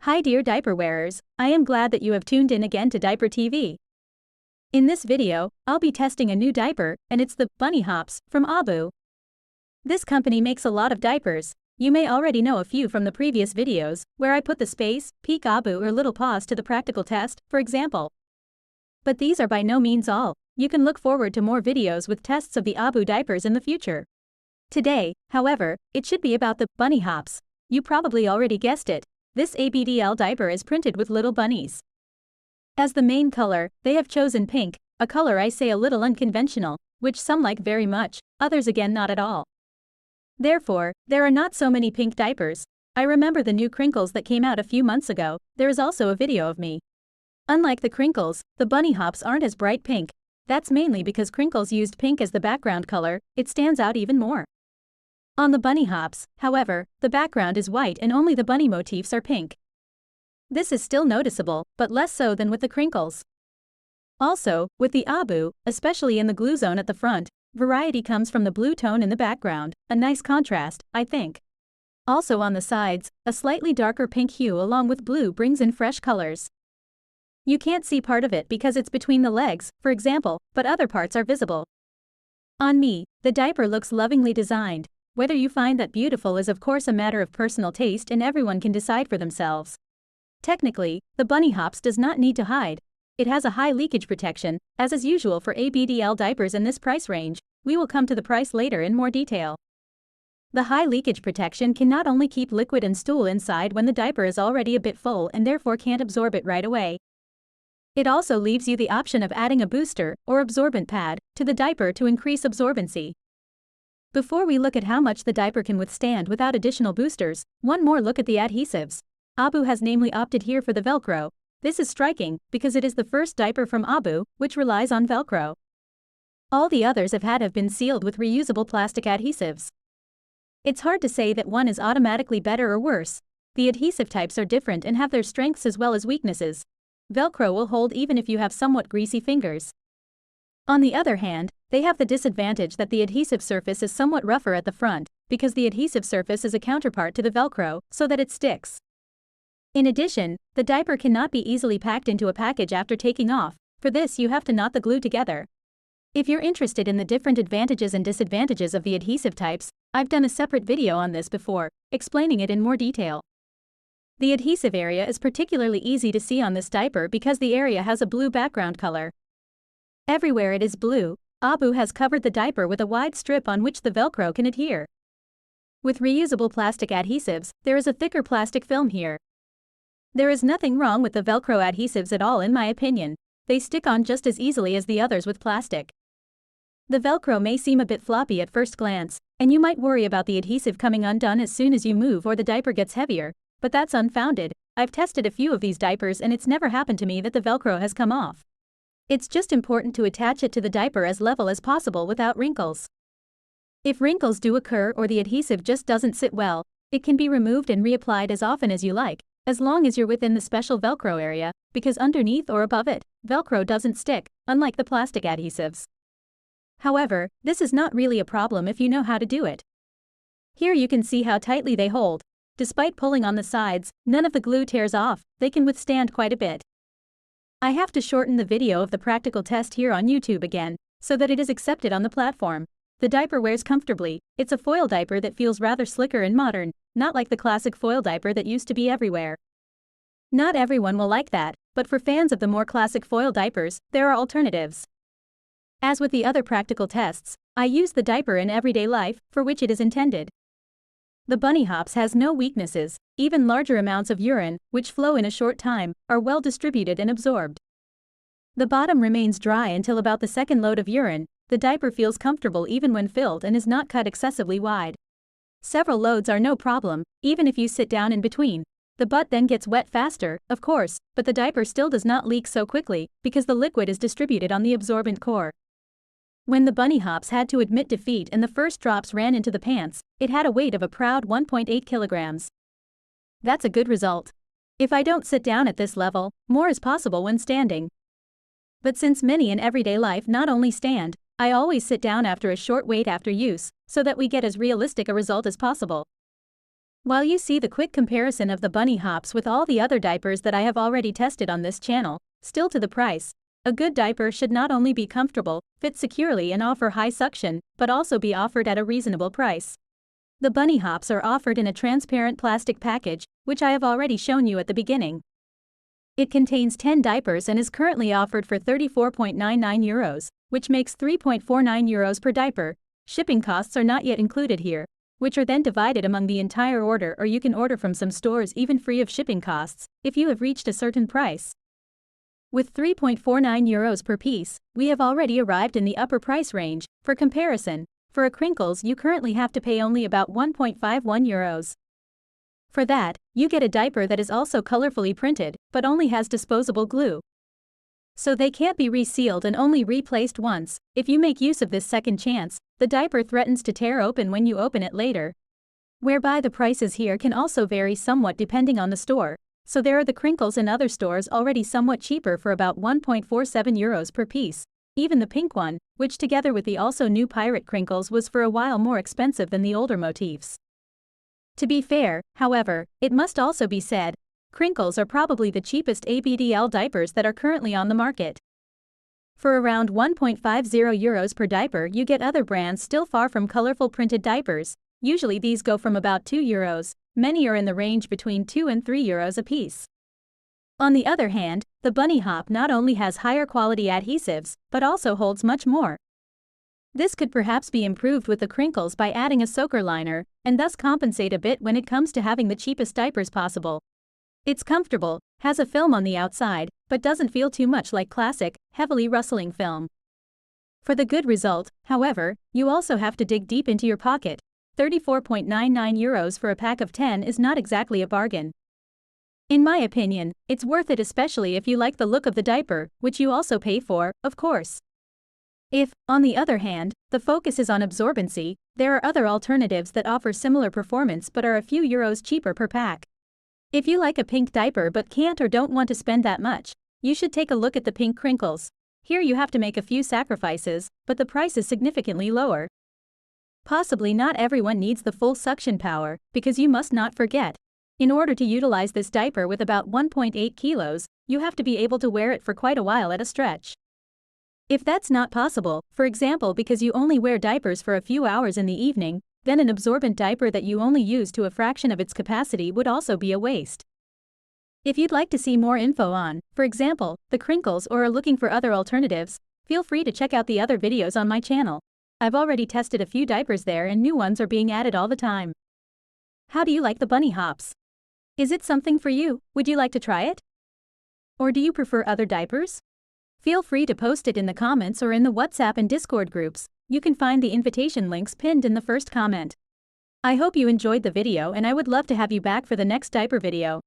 Hi dear diaper wearers, I am glad that you have tuned in again to Diaper TV. In this video, I'll be testing a new diaper, and it's the Bunny Hops from Abu. This company makes a lot of diapers. You may already know a few from the previous videos, where I put the Space, Peak Abu or Little Paws to the practical test, for example. But these are by no means all. You can look forward to more videos with tests of the Abu diapers in the future. Today, however, it should be about the Bunny Hops. You probably already guessed it. This ABDL diaper is printed with little bunnies. As the main color, they have chosen pink, a color I say a little unconventional, which some like very much, others again not at all. Therefore, there are not so many pink diapers. I remember the new Crinkles that came out a few months ago. There is also a video of me. Unlike the Crinkles, the Bunny Hops aren't as bright pink. That's mainly because Crinkles used pink as the background color. It stands out even more. On the Bunny Hops, however, the background is white and only the bunny motifs are pink. This is still noticeable, but less so than with the Crinkles. Also, with the Abu, especially in the glue zone at the front, variety comes from the blue tone in the background, a nice contrast, I think. Also on the sides, a slightly darker pink hue along with blue brings in fresh colors. You can't see part of it because it's between the legs, for example, but other parts are visible. On me, the diaper looks lovingly designed. Whether you find that beautiful is of course a matter of personal taste and everyone can decide for themselves. Technically, the Bunny Hops does not need to hide. It has a high leakage protection, as is usual for ABDL diapers in this price range. We will come to the price later in more detail. The high leakage protection can not only keep liquid and stool inside when the diaper is already a bit full and therefore can't absorb it right away. It also leaves you the option of adding a booster or absorbent pad to the diaper to increase absorbency. Before we look at how much the diaper can withstand without additional boosters, one more look at the adhesives. Abu has namely opted here for the Velcro. This is striking because it is the first diaper from Abu which relies on Velcro. All the others have been sealed with reusable plastic adhesives. It's hard to say that one is automatically better or worse. The adhesive types are different and have their strengths as well as weaknesses. Velcro will hold even if you have somewhat greasy fingers. On the other hand, they have the disadvantage that the adhesive surface is somewhat rougher at the front, because the adhesive surface is a counterpart to the Velcro, so that it sticks. In addition, the diaper cannot be easily packed into a package after taking off. For this you have to knot the glue together. If you're interested in the different advantages and disadvantages of the adhesive types, I've done a separate video on this before, explaining it in more detail. The adhesive area is particularly easy to see on this diaper because the area has a blue background color. Everywhere it is blue. Abu has covered the diaper with a wide strip on which the Velcro can adhere. With reusable plastic adhesives, there is a thicker plastic film here. There is nothing wrong with the Velcro adhesives at all in my opinion. They stick on just as easily as the others with plastic. The Velcro may seem a bit floppy at first glance, and you might worry about the adhesive coming undone as soon as you move or the diaper gets heavier, but that's unfounded. I've tested a few of these diapers and it's never happened to me that the Velcro has come off. It's just important to attach it to the diaper as level as possible without wrinkles. If wrinkles do occur or the adhesive just doesn't sit well, it can be removed and reapplied as often as you like, as long as you're within the special Velcro area, because underneath or above it, Velcro doesn't stick, unlike the plastic adhesives. However, this is not really a problem if you know how to do it. Here you can see how tightly they hold. Despite pulling on the sides, none of the glue tears off. They can withstand quite a bit. I have to shorten the video of the practical test here on YouTube again, so that it is accepted on the platform. The diaper wears comfortably. It's a foil diaper that feels rather slicker and modern, not like the classic foil diaper that used to be everywhere. Not everyone will like that, but for fans of the more classic foil diapers, there are alternatives. As with the other practical tests, I use the diaper in everyday life, for which it is intended. The Bunny Hops has no weaknesses. Even larger amounts of urine, which flow in a short time, are well distributed and absorbed. The bottom remains dry until about the second load of urine. The diaper feels comfortable even when filled and is not cut excessively wide. Several loads are no problem, even if you sit down in between. The butt then gets wet faster, of course, but the diaper still does not leak so quickly, because the liquid is distributed on the absorbent core. When the Bunny Hops had to admit defeat and the first drops ran into the pants, it had a weight of a proud 1.8 kilograms. That's a good result. If I don't sit down at this level, more is possible when standing. But since many in everyday life not only stand, I always sit down after a short wait after use, so that we get as realistic a result as possible. While you see the quick comparison of the bunny hops with all the other diapers that I have already tested on this channel, still to the price, a good diaper should not only be comfortable, fit securely and offer high suction, but also be offered at a reasonable price. The bunny hops are offered in a transparent plastic package, which I have already shown you at the beginning. It contains 10 diapers and is currently offered for €34.99, which makes €3.49 per diaper. Shipping costs are not yet included here, which are then divided among the entire order, or you can order from some stores even free of shipping costs, if you have reached a certain price. With €3.49 per piece, we have already arrived in the upper price range. For comparison, for a crinkles you currently have to pay only about €1.51. For that, you get a diaper that is also colorfully printed, but only has disposable glue. So they can't be resealed and only replaced once. If you make use of this second chance, the diaper threatens to tear open when you open it later. Whereby the prices here can also vary somewhat depending on the store, so there are the crinkles in other stores already somewhat cheaper for about €1.47 per piece. Even the pink one, which together with the also new pirate crinkles was for a while more expensive than the older motifs. To be fair, however, it must also be said, crinkles are probably the cheapest ABDL diapers that are currently on the market. For around €1.50 per diaper you get other brands still far from colorful printed diapers. Usually these go from about €2, many are in the range between €2 and €3 a piece. On the other hand, the bunny hop not only has higher quality adhesives, but also holds much more. This could perhaps be improved with the crinkles by adding a soaker liner, and thus compensate a bit when it comes to having the cheapest diapers possible. It's comfortable, has a film on the outside, but doesn't feel too much like classic, heavily rustling film. For the good result, however, you also have to dig deep into your pocket. €34.99 for a pack of 10 is not exactly a bargain. In my opinion, it's worth it, especially if you like the look of the diaper, which you also pay for, of course. If, on the other hand, the focus is on absorbency, there are other alternatives that offer similar performance but are a few euros cheaper per pack. If you like a pink diaper but can't or don't want to spend that much, you should take a look at the pink crinkles. Here you have to make a few sacrifices, but the price is significantly lower. Possibly not everyone needs the full suction power, because you must not forget, in order to utilize this diaper with about 1.8 kilos, you have to be able to wear it for quite a while at a stretch. If that's not possible, for example because you only wear diapers for a few hours in the evening, then an absorbent diaper that you only use to a fraction of its capacity would also be a waste. If you'd like to see more info on, for example, the crinkles or are looking for other alternatives, feel free to check out the other videos on my channel. I've already tested a few diapers there and new ones are being added all the time. How do you like the bunny hops? Is it something for you? Would you like to try it? Or do you prefer other diapers? Feel free to post it in the comments or in the WhatsApp and Discord groups. You can find the invitation links pinned in the first comment. I hope you enjoyed the video and I would love to have you back for the next diaper video.